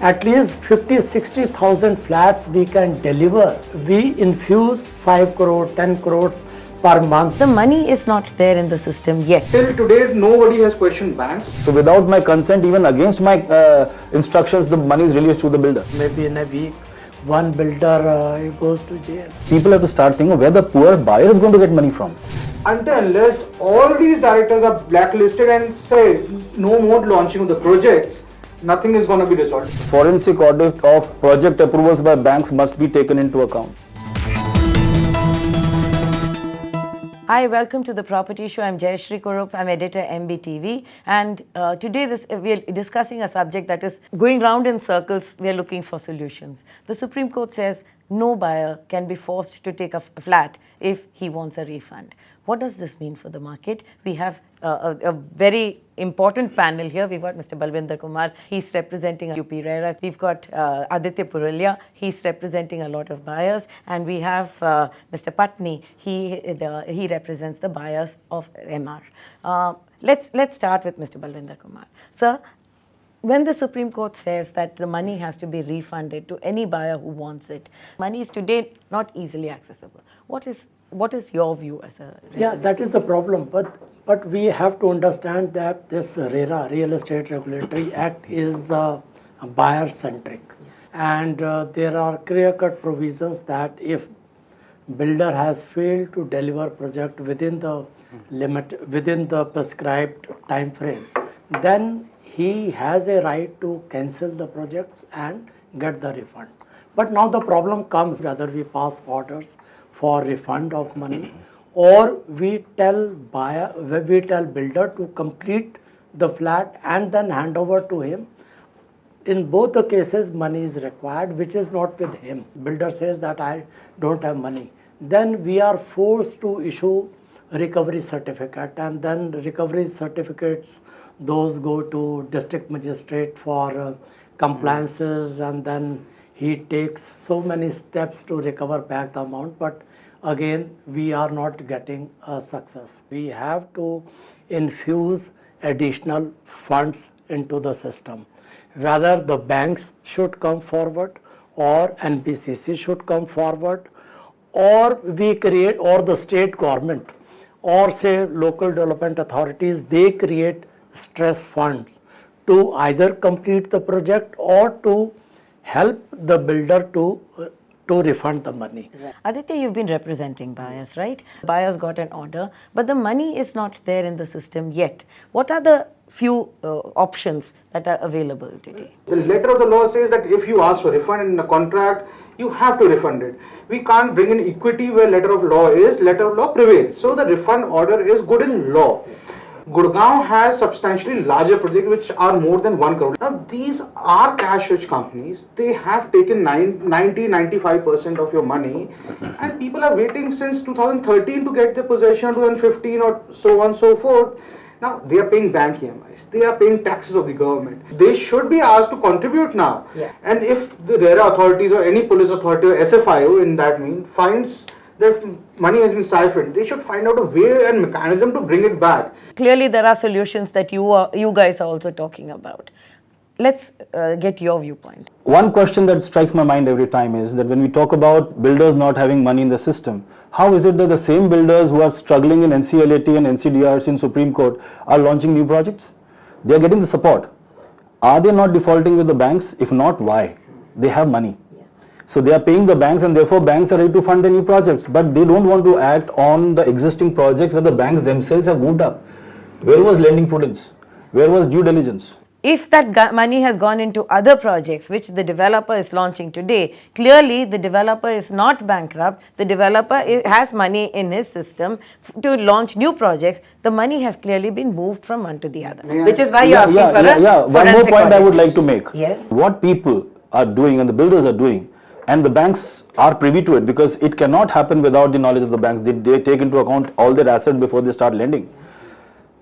at least 50-60,000 flats we can deliver. We infuse 5 crore, 10 crores per month. The money is not there in the system yet. Till today, nobody has questioned banks. So without my consent, even against my instructions, the money is released to the builder. Maybe in a week, one builder goes to jail. People have to start thinking where the poor buyer is going to get money from. Until unless all these directors are blacklisted and say no more launching of the projects, nothing is going to be resolved. Forensic audit of project approvals by banks must be taken into account. Hi, welcome to the Property Show. I'm Jayashree Kurup. I'm editor MBTV, and today we are discussing a subject that is going round in circles. We are looking for solutions. The Supreme Court says no buyer can be forced to take a flat if he wants a refund. What does this mean for the market? We have a very important panel here. We've got Mr. Balvinder Kumar. He's representing UPRERA. We've got Aditya Parolia. He's representing a lot of buyers. And we have Mr. Patni. He represents the buyers of MR. Let's start with Mr. Balvinder Kumar. Sir, when the Supreme Court says that the money has to be refunded to any buyer who wants it, money is today not easily accessible. What is your view as a regulator? Yeah, that is the problem. But we have to understand that this RERA, Real Estate Regulatory Act, is buyer-centric. And there are clear-cut provisions that if builder has failed to deliver project within the limit, within the prescribed time frame, then he has a right to cancel the projects and get the refund. But now the problem comes whether we pass orders for refund of money, or we tell builder to complete the flat and then hand over to him. In both the cases, money is required, which is not with him. Builder says that I don't have money. Then we are forced to issue recovery certificate, and then recovery certificates, those go to district magistrate for compliances, and then he takes so many steps to recover back the amount, but again we are not getting a success. We have to infuse additional funds into the system. Whether the banks should come forward, or NBCC should come forward, or we create, or the state government, or say local development authorities, they create stress funds to either complete the project or to help the builder to refund the money. Right. Aditya, you've been representing buyers, right? Buyers got an order, but the money is not there in the system yet. What are the few options that are available today? The letter of the law says that if you ask for refund in a contract, you have to refund it. We can't bring in equity where letter of law is, letter of law prevails. So the refund order is good in law. Gurgaon has substantially larger projects which are more than 1 crore. Now these are cash-rich companies. They have taken 90-95% of your money, and people are waiting since 2013 to get their possession, 2015 or so on and so forth. Now they are paying bank EMIs. They are paying taxes of the government. They should be asked to contribute now. Yeah. And if the RERA authorities or any police authority or SFIO in that mean finds that money has been siphoned, they should find out a way and mechanism to bring it back. Clearly, there are solutions that you guys are also talking about. Let's get your viewpoint. One question that strikes my mind every time is that when we talk about builders not having money in the system, how is it that the same builders who are struggling in NCLAT and NCDRC in Supreme Court are launching new projects? They are getting the support. Are they not defaulting with the banks? If not, why? They have money. So they are paying the banks, and therefore banks are ready to fund the new projects, but they don't want to act on the existing projects where the banks themselves have moved up. Where was lending prudence? Where was due diligence? If that money has gone into other projects which the developer is launching today, clearly the developer is not bankrupt. The developer has money in his system to launch new projects. The money has clearly been moved from one to the other, which is why you're asking for One more point I would like to make. Yes. What people are doing and the builders are doing, and the banks are privy to it, because it cannot happen without the knowledge of the banks. They take into account all their assets before they start lending.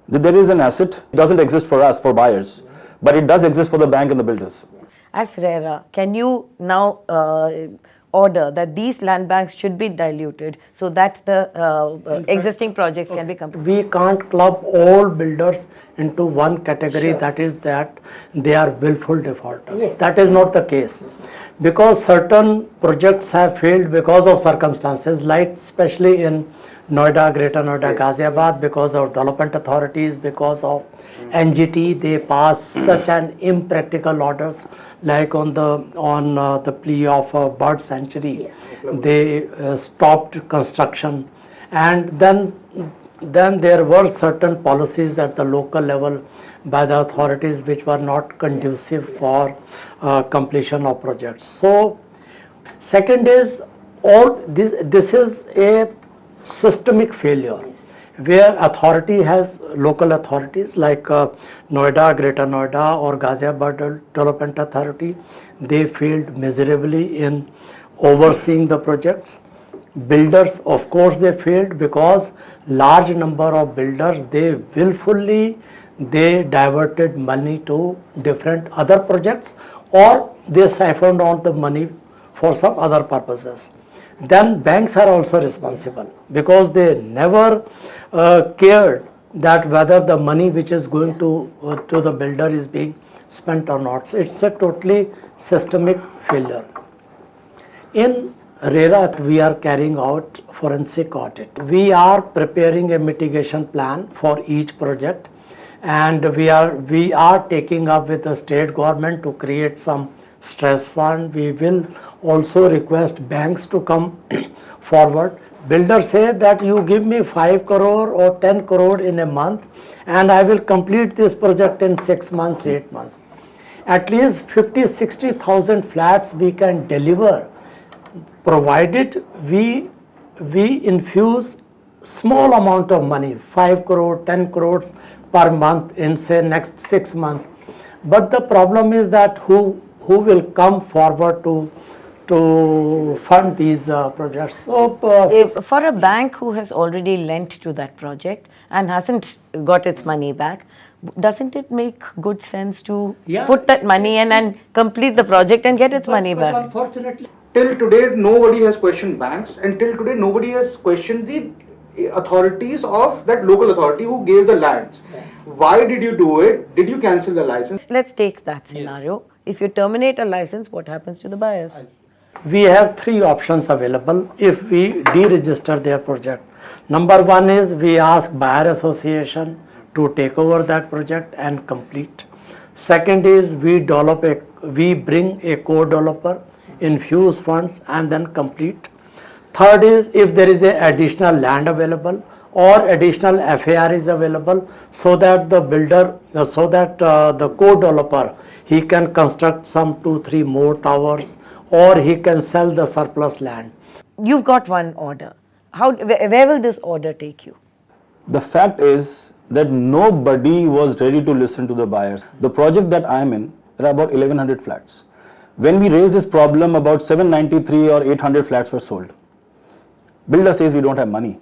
There is an asset, it doesn't exist for us, for buyers, but it does exist for the bank and the builders. As RERA, can you now order that these land banks should be diluted so that the existing projects can be completed? We can't club all builders into one category, that is that they are willful defaulters. Yes. That is not the case, because certain projects have failed because of circumstances, like especially in Noida, Greater Noida, Ghaziabad, because of development authorities, because of NGT, they pass such an impractical orders, like on the plea of bird sanctuary, they stopped construction, and then there were certain policies at the local level by the authorities which were not conducive for completion of projects. So second is, all this is a systemic failure where local authorities like Noida, Greater Noida or Ghaziabad Development Authority, they failed miserably in overseeing the projects. Builders, of course, they failed because large number of builders, they willfully diverted money to different other projects, or they siphoned out the money for some other purposes. Then banks are also responsible because they never cared that whether the money which is going to the builder is being spent or not. So it's a totally systemic failure. In RERA, we are carrying out forensic audit. We are preparing a mitigation plan for each project, and we are taking up with the state government to create some stress fund. We will also request banks to come forward. Builders say that you give me 5 crore or 10 crore in a month and I will complete this project in 6 months, 8 months. At least 50-60,000 flats we can deliver, provided we infuse small amount of money, 5 crore, 10 crores per month in say next 6 months. But the problem is that who will come forward to fund these projects. So, for a bank who has already lent to that project and hasn't got its money back, doesn't it make good sense to put that money in and complete the project and get its money back? Unfortunately, Till today, nobody has questioned banks, and till today, nobody has questioned the authorities of that local authority who gave the lands. Why did you do it? Did you cancel the license? Let's take that scenario. If you terminate a license, what happens to the buyers? we have 3 options available if we deregister their project. Number 1 is we ask buyer association to take over that project and complete. Second is we bring a co-developer, infuse funds and then complete. Third is if there is a additional land available or additional FAR is available, so that the builder, the co-developer, he can construct some 2-3 more towers, or he can sell the surplus land. You've got one order. Where will this order take you? The fact is that nobody was ready to listen to the buyers. The project that I am in, there are about 1100 flats. When we raised this problem, about 793 or 800 flats were sold. Builder says we don't have money.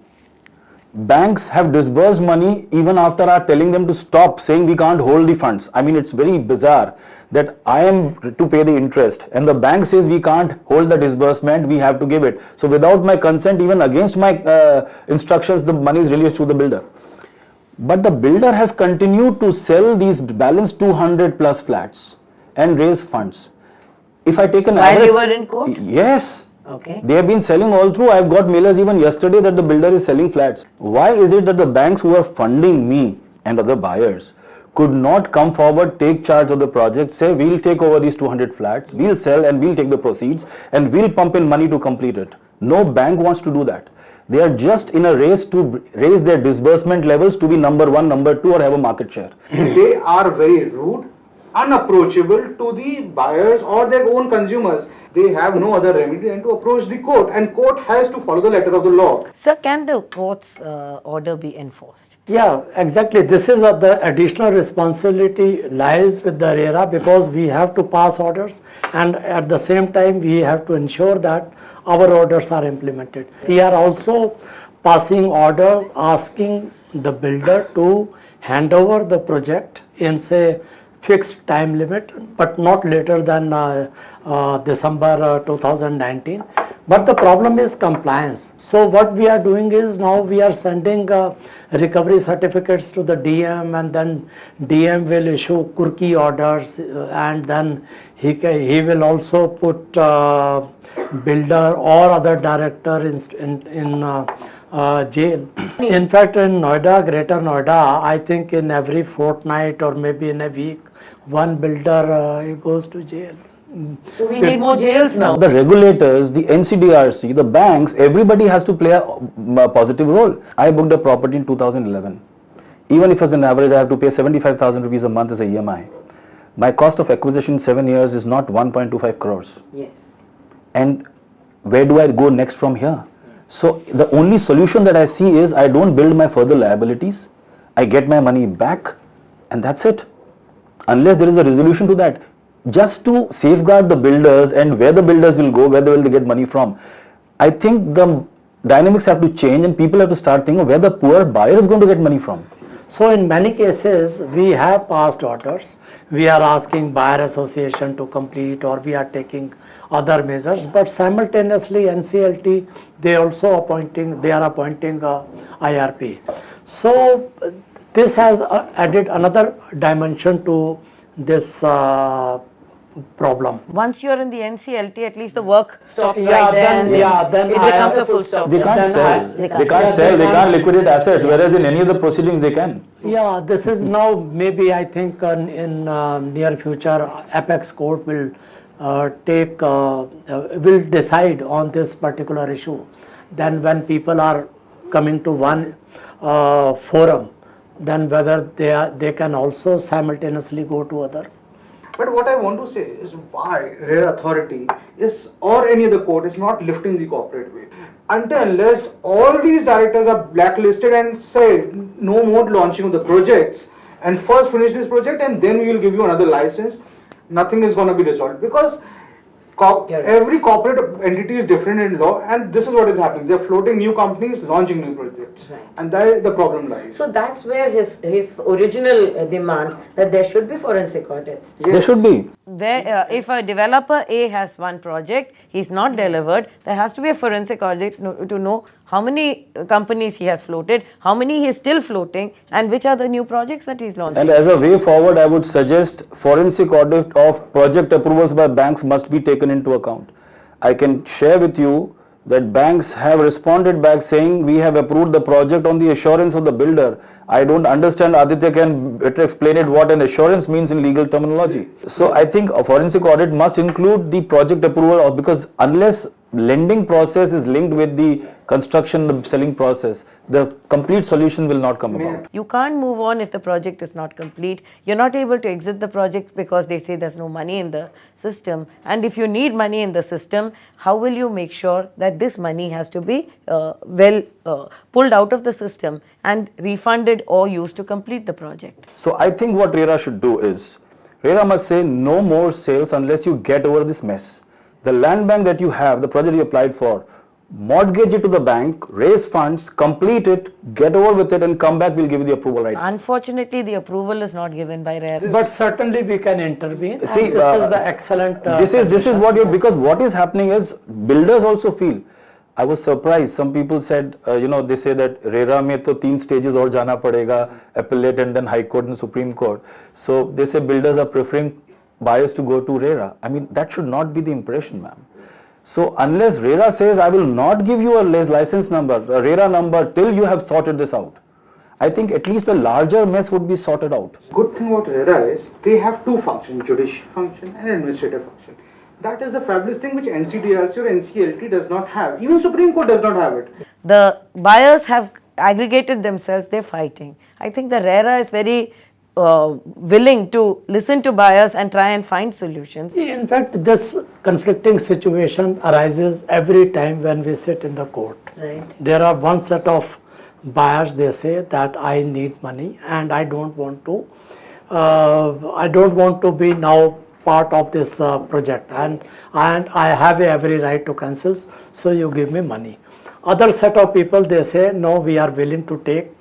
Banks have disbursed money even after our telling them to stop, saying we can't hold the funds. I mean, it's very bizarre that I am to pay the interest and the bank says we can't hold the disbursement, we have to give it. So without my consent, even against my instructions, the money is released to the builder. But the builder has continued to sell these balance 200 plus flats and raise funds. If I take an While average, you were in court? Yes. Okay. They have been selling all through. I've got mailers even yesterday that the builder is selling flats. Why is it that the banks who are funding me and other buyers could not come forward, take charge of the project, say we'll take over these 200 flats, we'll sell and we'll take the proceeds and we'll pump in money to complete it? No bank wants to do that. They are just in a race to raise their disbursement levels to be number 1, number 2 or have a market share. They are very rude, unapproachable to the buyers or their own consumers. They have no other remedy than to approach the court, and court has to follow the letter of the law. Sir, can the court's order be enforced? Yeah, exactly. This is the additional responsibility lies with the RERA, because we have to pass orders and at the same time we have to ensure that our orders are implemented. We are also passing orders asking the builder to hand over the project in say fixed time limit, but not later than December 2019. But the problem is compliance. So what we are doing is now we are sending recovery certificates to the DM, and then DM will issue quirky orders, and then he will also put builder or other director in jail. In fact, in Noida, Greater Noida, I think in every fortnight or maybe in a week, one builder goes to jail. So we need more jails now. The regulators, the NCDRC, the banks, everybody has to play a positive role. I booked a property in 2011. Even if as an average I have to pay 75,000 rupees a month as a EMI, my cost of acquisition in 7 years is not 1.25 crores. Yes. And where do I go next from here? So the only solution that I see is I don't build my further liabilities, I get my money back, and that's it. Unless there is a resolution to that, just to safeguard the builders and where the builders will go, where will they get money from. I think the dynamics have to change and people have to start thinking where the poor buyer is going to get money from. So in many cases, we have passed orders. We are asking buyer association to complete, or we are taking other measures. But simultaneously, NCLT they are appointing IRP. So this has added another dimension to this problem. Once you're in the NCLT, at least the work stops Yeah, right there. then- yeah, then it I becomes have- a full stop. They can't Then sell, they can't liquidate assets, whereas in any of the proceedings they can. Yeah, this is now maybe I think in near future Apex Court will will decide on this particular issue. Then when people are coming to one forum, then whether they can also simultaneously go to other. But what I want to say is why RERA authority is or any other court is not lifting the corporate weight. Until unless all these directors are blacklisted and say no more launching of the projects and first finish this project and then we will give you another license, nothing is going to be resolved because every corporate entity is different in law, and this is what is happening. They are floating new companies, launching new projects, Right. and that the problem lies. So that's where his original demand that there should be forensic audits. There should be. Where if a developer A has one project, he's not delivered, there has to be a forensic audit to know how many companies he has floated, how many he is still floating, and which are the new projects that he's launching. And as a way forward, I would suggest forensic audit of project approvals by banks must be taken into account. I can share with you that banks have responded back saying we have approved the project on the assurance of the builder. I don't understand, Aditya can better explain it what an assurance means in legal terminology. So I think a forensic audit must include the project approval, because unless lending process is linked with the construction, the selling process, the complete solution will not come about. You can't move on if the project is not complete. You're not able to exit the project because they say there's no money in the system. And if you need money in the system, how will you make sure that this money has to be pulled out of the system and refunded or used to complete the project? So I think what RERA should do is, RERA must say no more sales unless you get over this mess. The land bank that you have, the project you applied for, mortgage it to the bank, raise funds, complete it, get over with it, and come back, we'll give you the approval right. Unfortunately, the approval is not given by RERA. But certainly we can intervene. See, And this is the excellent. This is what you, because what is happening is builders also feel. I was surprised. Some people said, they say that RERA mein to 3 stages aur jana padega, appellate and then High Court and Supreme Court. So they say builders are preferring buyers to go to RERA. I mean, that should not be the impression, ma'am. So unless RERA says, I will not give you a license number, a RERA number, till you have sorted this out, I think at least a larger mess would be sorted out. Good thing about RERA is they have two functions, judicial function and administrative function. That is the fabulous thing which NCDRC or NCLT does not have. Even Supreme Court does not have it. The buyers have aggregated themselves, they're fighting. I think the RERA is very willing to listen to buyers and try and find solutions. In fact, this conflicting situation arises every time when we sit in the court. Right. There are one set of buyers, they say that I need money and I don't want to be now part of this project, and I have every right to cancel, so you give me money. Other set of people, they say no, we are willing to take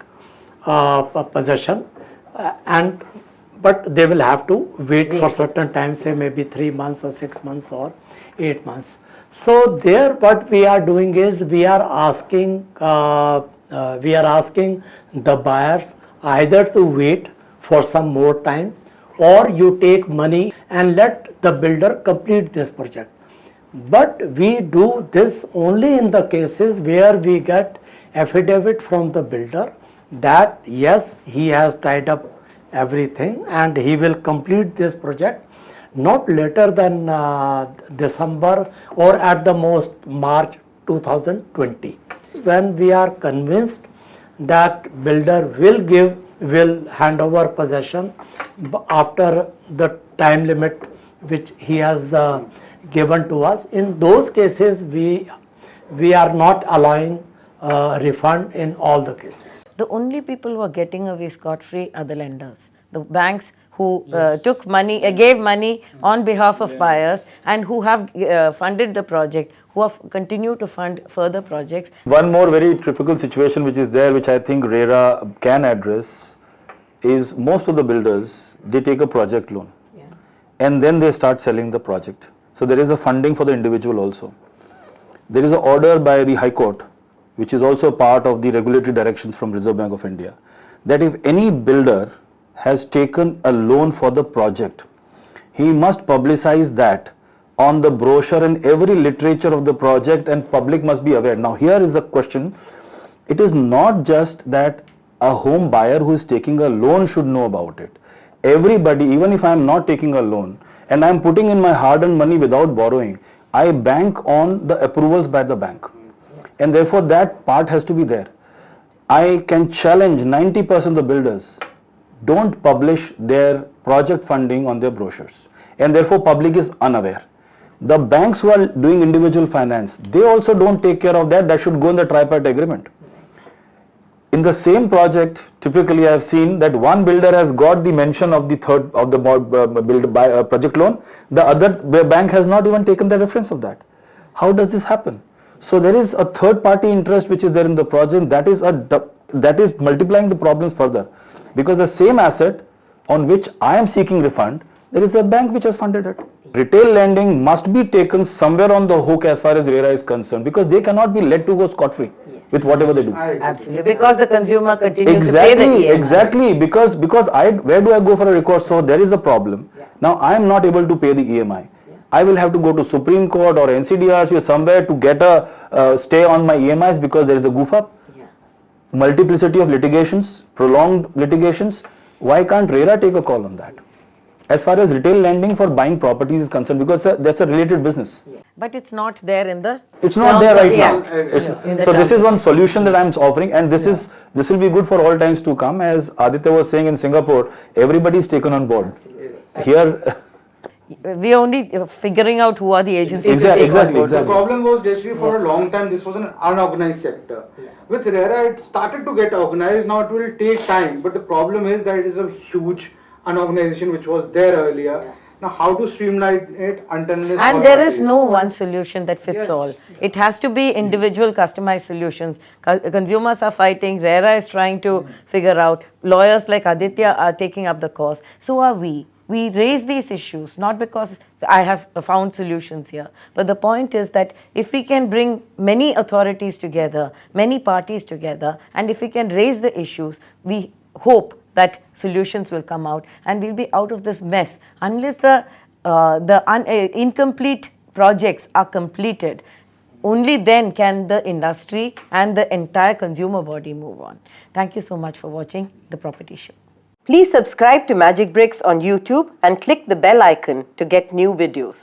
possession and but they will have to wait for certain time, say maybe 3 months or 6 months or 8 months. So there what we are doing is we are asking the buyers either to wait for some more time, or you take money and let the builder complete this project. But we do this only in the cases where we get affidavit from the builder that yes, he has tied up everything and he will complete this project not later than December or at the most March 2020. When we are convinced that builder will hand over possession after the time limit which he has given to us, in those cases we are not allowing refund in all the cases. The only people who are getting away scot-free are the lenders, the banks who took money, gave money on behalf of buyers, and who have funded the project, who have continued to fund further projects. One more very typical situation which is there, which I think RERA can address, is most of the builders, they take a project loan and then they start selling the project. So there is a funding for the individual also. There is an order by the High Court, which is also part of the regulatory directions from Reserve Bank of India, that if any builder has taken a loan for the project, he must publicize that on the brochure and every literature of the project, and public must be aware. Now here is the question, it is not just that a home buyer who is taking a loan should know about it. Everybody, even if I am not taking a loan and I am putting in my hard-earned money without borrowing, I bank on the approvals by the bank, and therefore that part has to be there. I can challenge 90% of the builders don't publish their project funding on their brochures, and therefore public is unaware. The banks who are doing individual finance, they also don't take care of that. That should go in the tripartite agreement. In the same project, typically I have seen that one builder has got the mention of the third of the project loan, the other bank has not even taken the reference of that. How does this happen? So there is a third party interest which is there in the project, that is multiplying the problems further, because the same asset on which I am seeking refund, there is a bank which has funded it. Retail lending must be taken somewhere on the hook as far as RERA is concerned, because they cannot be let to go scot-free with whatever they do. Absolutely, because the consumer continues to pay the EMIs. Exactly, because where do I go for a recourse? So there is a problem. Now I am not able to pay the EMI. I will have to go to Supreme Court or NCDRC or somewhere to get a stay on my EMIs because there is a goof up. Multiplicity of litigations, prolonged litigations. Why can't RERA take a call on that? As far as retail lending for buying properties is concerned, because that's a related business. But it's not there in the. It's not there right now. So this is terms. one solution that I'm offering, and this will be good for all times to come. As Aditya was saying in Singapore, everybody is taken on board. Here. We are only figuring out who are the agencies. Exactly. The problem was, Jayashree, for a long time this was an unorganized sector. With RERA it started to get organized. Now it will take time, but the problem is that it is a huge unorganization which was there earlier. Now how to streamline it until and there is no one solution that fits all. It has to be individual customized solutions. Consumers are fighting, RERA is trying to figure out, lawyers like Aditya are taking up the cause, so are we. We raise these issues not because I have found solutions here, but the point is that if we can bring many authorities together, many parties together, and if we can raise the issues, we hope that solutions will come out and we'll be out of this mess. Unless the incomplete projects are completed, only then can the industry and the entire consumer body move on. Thank you so much for watching The Property Show. Please subscribe to Magic Bricks on YouTube and click the bell icon to get new videos.